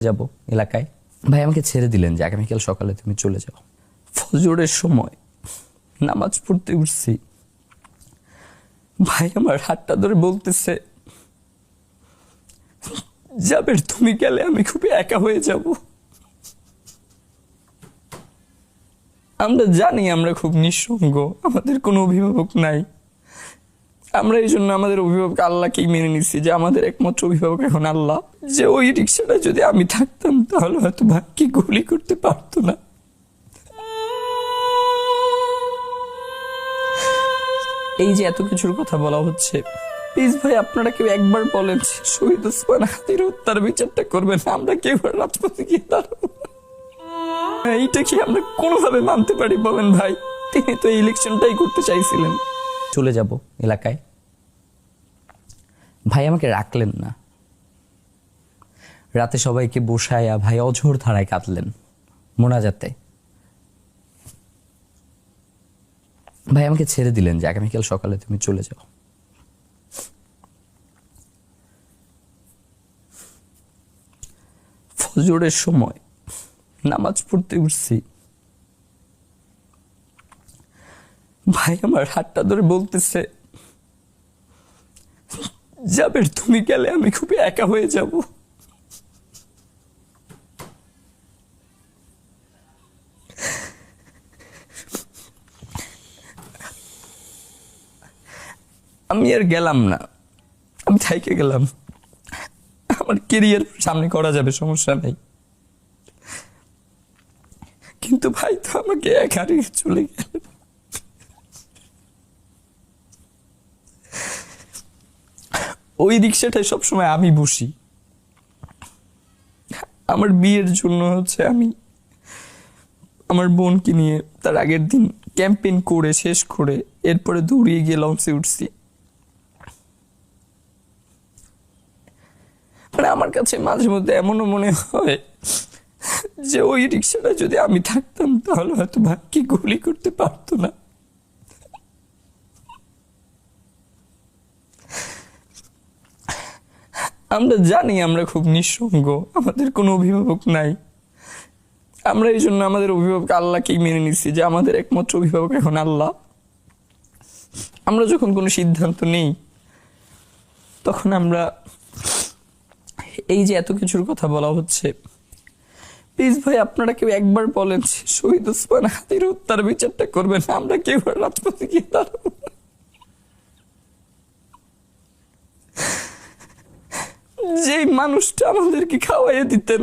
যাব এলাকায়। ভাই আমাকে ছেড়ে দিলেন যে আগামীকাল সকালে তুমি চলে যাও। ফজরের সময় নামাজ পড়তে উঠছি, ভাই আমার হাতটা ধরে বলতেছে, জাবের তুমি গেলে আমি খুবই একা হয়ে যাব। আমরা জানি আমরা খুব নিঃসঙ্গ, আমাদের কোনো অভিভাবক নাই। আমরা এই জন্য আমাদের অভিভাবক আল্লাহকেই মেনে নিচ্ছি যে আমাদের একমাত্র অভিভাবক এখন আল্লাহ। যে ওই রিক্সাটা যদি আমি থাকতাম তাহলে হয়তো ভাগ্যে গুলি করতে পারতো না। এই যে এত কিছুর কথা বলা হচ্ছে, প্লিজ ভাই আপনারা কেউ একবার বলেন শহীদ ওসমান হাদির হত্যার বিচারটা করবেন, আমরা কেউ রাজপথে গিয়ে দাঁড়াবো। এইটা কি আমরা কোনোভাবে মানতে পারি বলেন ভাই? তিনি তো এই ইলেকশনটাই করতে চাইছিলেন। চলে যাব এলাকায়। ভাই আমাকে রাখলেন না, রাতে সবাইকে বসায়া ভাই অঝোর ধারায় কাঁদলেন মোনাজাতে। ভাই আমাকে ছেড়ে দিলেন যে আগামীকাল সকালে তুমি চলে যাও। ফজরের সময় নামাজ পড়তে উঠছি, ভাই আমার হাতটা ধরে বলতেছে, জাবের তুমি গেলে আমি খুবই একা হয়ে যাব। আমি আর গেলাম না, আমি থাইকে গেলাম। আমার কেরিয়ার সামনে করা যাবে, সমস্যা নেই, কিন্তু ভাই তো আমাকে একা রেখে চলে গেল। ওই রিক্সাটায় সবসময় আমি বসি। আমার বিয়ের জন্য আমি আমার বোনকে নিয়ে তার আগের দিন ক্যাম্পেইন করে শেষ করে এরপরে দৌড়িয়ে গিয়ে লঞ্চে উঠছি। মানে আমার কাছে মাঝে মধ্যে এমনও মনে হয় যে ওই রিক্সাটা যদি আমি থাকতাম তাহলে হয়তো ভাগ্যে গুলি করতে পারতো না। আমরা জানি আমরা খুব নিঃসঙ্গ, আমাদের কোনো অভিভাবক নাই। আমরা এই জন্য আমাদের অভিভাবক আল্লাহকেই মেনে নিচ্ছি যে আমাদের একমাত্র অভিভাবক এখন আল্লাহ। আমরা যখন কোনো সিদ্ধান্ত নেই তখন আমরা এই যে এত কিছুর কথা বলা হচ্ছে, প্লিজ ভাই আপনারা কেউ একবার বলেন শহীদ ওসমান হাদির হত্যার বিচারটা করবেন, আমরা কেউ রাজপথে গিয়ে দাঁড়াবো। যে মানুষটা আমাদেরকে খাওয়াইয়ে দিতেন,